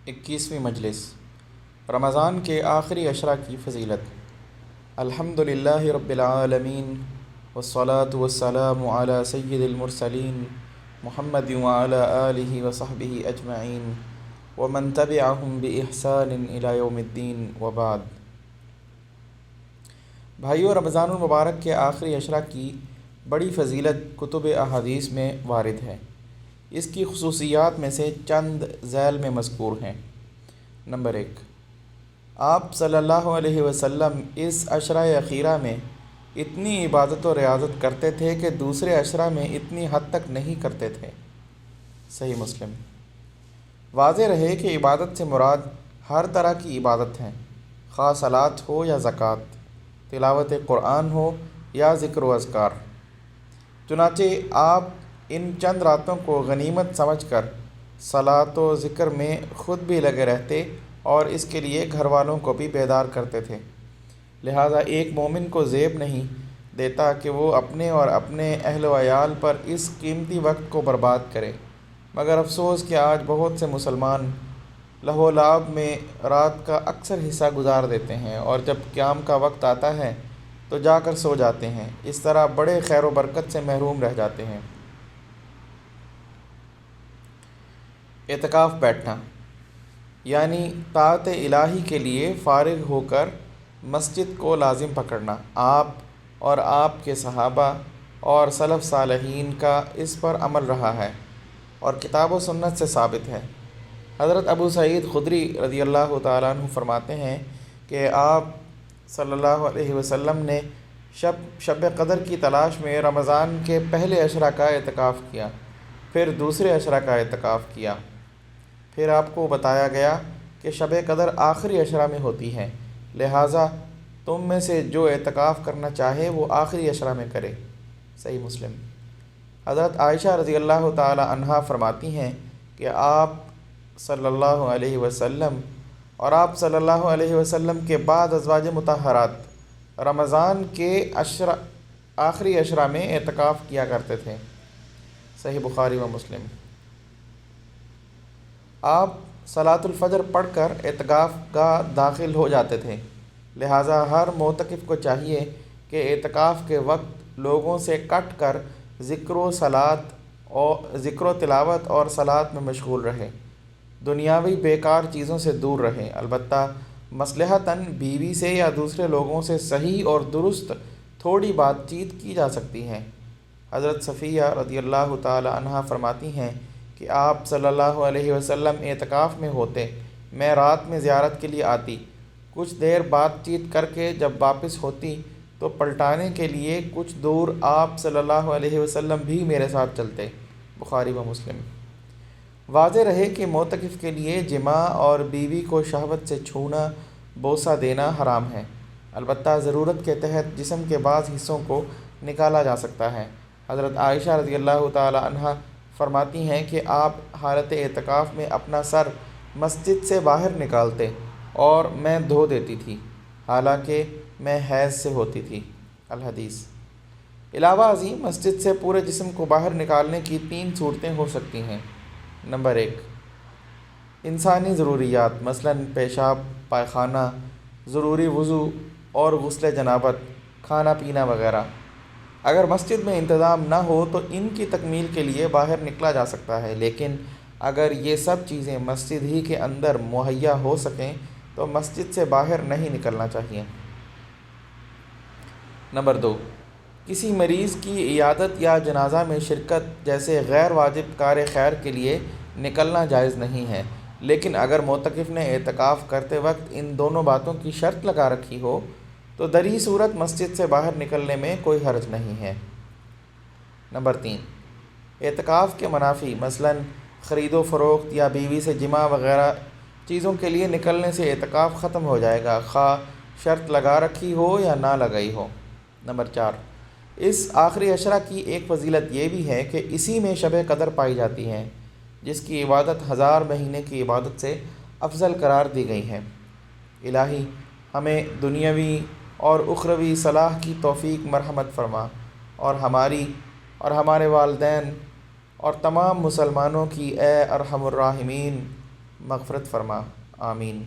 21ویں مجلس رمضان کے آخری عشرہ کی فضیلت۔ الحمدللہ رب العالمین والصلاة والسلام علی سید المرسلین محمد وعلی آلہ وصحبہ اجمعین ومن تبعہم بإحسان الی یوم الدین وبعد۔ بھائیو، رمضان المبارک کے آخری عشرہ کی بڑی فضیلت کتب احادیث میں وارد ہے۔ اس کی خصوصیات میں سے چند ذیل میں مذکور ہیں۔ نمبر 1، آپ صلی اللہ علیہ وسلم اس عشرہ اخیرہ میں اتنی عبادت و ریاضت کرتے تھے کہ دوسرے عشرہ میں اتنی حد تک نہیں کرتے تھے۔ صحیح مسلم۔ واضح رہے کہ عبادت سے مراد ہر طرح کی عبادت ہے، خواہ صلاۃ ہو یا زکوٰۃ، تلاوت قرآن ہو یا ذکر و اذکار۔ چنانچہ آپ ان چند راتوں کو غنیمت سمجھ کر صلاۃ و ذکر میں خود بھی لگے رہتے اور اس کے لیے گھر والوں کو بھی بیدار کرتے تھے۔ لہٰذا ایک مومن کو زیب نہیں دیتا کہ وہ اپنے اور اپنے اہل و عیال پر اس قیمتی وقت کو برباد کرے، مگر افسوس کہ آج بہت سے مسلمان لہو و لعب میں رات کا اکثر حصہ گزار دیتے ہیں اور جب قیام کا وقت آتا ہے تو جا کر سو جاتے ہیں۔ اس طرح بڑے خیر و برکت سے محروم رہ جاتے ہیں۔ اعتکاف بیٹھنا یعنی طاعت الہی کے لیے فارغ ہو کر مسجد کو لازم پکڑنا۔ آپ اور آپ کے صحابہ اور سلف صالحین کا اس پر عمل رہا ہے اور کتاب و سنت سے ثابت ہے۔ حضرت ابو سعید خدری رضی اللہ تعالیٰ عنہ فرماتے ہیں کہ آپ صلی اللہ علیہ وسلم نے شب قدر کی تلاش میں رمضان کے پہلے عشرہ کا اعتکاف کیا، پھر دوسرے عشرہ کا اعتکاف کیا، پھر آپ کو بتایا گیا کہ شب قدر آخری عشرہ میں ہوتی ہے، لہٰذا تم میں سے جو اعتکاف کرنا چاہے وہ آخری عشرہ میں کرے۔ صحیح مسلم۔ حضرت عائشہ رضی اللہ تعالی عنہا فرماتی ہیں کہ آپ صلی اللہ علیہ وسلم کے بعد ازواج مطہرات رمضان کے آخری عشرہ میں اعتکاف کیا کرتے تھے۔ صحیح بخاری و مسلم۔ آپ صلاۃ الفجر پڑھ کر اعتکاف گاہ داخل ہو جاتے تھے، لہٰذا ہر معتکف کو چاہیے کہ اعتکاف کے وقت لوگوں سے کٹ کر ذکر و تلاوت اور صلاۃ میں مشغول رہے، دنیاوی بیکار چیزوں سے دور رہے۔ البتہ مصلحتاً بیوی سے یا دوسرے لوگوں سے صحیح اور درست تھوڑی بات چیت کی جا سکتی ہے۔ حضرت صفیہ رضی اللہ تعالی عنہا فرماتی ہیں کہ آپ صلی اللہ علیہ وسلم اعتکاف میں ہوتے، میں رات میں زیارت کے لیے آتی، کچھ دیر بات چیت کر کے جب واپس ہوتی تو پلٹانے کے لیے کچھ دور آپ صلی اللہ علیہ وسلم بھی میرے ساتھ چلتے۔ بخاری و مسلم۔ واضح رہے کہ معتکف کے لیے جماع اور بیوی کو شہوت سے چھونا، بوسہ دینا حرام ہے، البتہ ضرورت کے تحت جسم کے بعض حصوں کو نکالا جا سکتا ہے۔ حضرت عائشہ رضی اللہ تعالی عنہا فرماتی ہیں کہ آپ حالت اعتکاف میں اپنا سر مسجد سے باہر نکالتے اور میں دھو دیتی تھی، حالانکہ میں حیض سے ہوتی تھی۔ الحدیث۔ علاوہ ازیں مسجد سے پورے جسم کو باہر نکالنے کی 3 صورتیں ہو سکتی ہیں۔ نمبر 1، انسانی ضروریات مثلاً پیشاب، پائخانہ، ضروری وضو اور غسل جنابت، کھانا پینا وغیرہ۔ اگر مسجد میں انتظام نہ ہو تو ان کی تکمیل کے لیے باہر نکلا جا سکتا ہے، لیکن اگر یہ سب چیزیں مسجد ہی کے اندر مہیا ہو سکیں تو مسجد سے باہر نہیں نکلنا چاہیے۔ نمبر 2، کسی مریض کی عیادت یا جنازہ میں شرکت جیسے غیر واجب کار خیر کے لیے نکلنا جائز نہیں ہے، لیکن اگر معتکف نے اعتکاف کرتے وقت ان دونوں باتوں کی شرط لگا رکھی ہو تو دریں صورت مسجد سے باہر نکلنے میں کوئی حرج نہیں ہے۔ نمبر 3، اعتکاف کے منافی مثلاً خرید و فروخت یا بیوی سے جماع وغیرہ چیزوں کے لیے نکلنے سے اعتکاف ختم ہو جائے گا، خواہ شرط لگا رکھی ہو یا نہ لگائی ہو۔ نمبر 4، اس آخری عشرہ کی ایک فضیلت یہ بھی ہے کہ اسی میں شب قدر پائی جاتی ہے، جس کی عبادت 1000 مہینے کی عبادت سے افضل قرار دی گئی ہے۔ الہی ہمیں دنیاوی اور اخروی صلاح کی توفیق مرحمت فرما اور ہماری اور ہمارے والدین اور تمام مسلمانوں کی اے ارحم الراحمین مغفرت فرما، آمین۔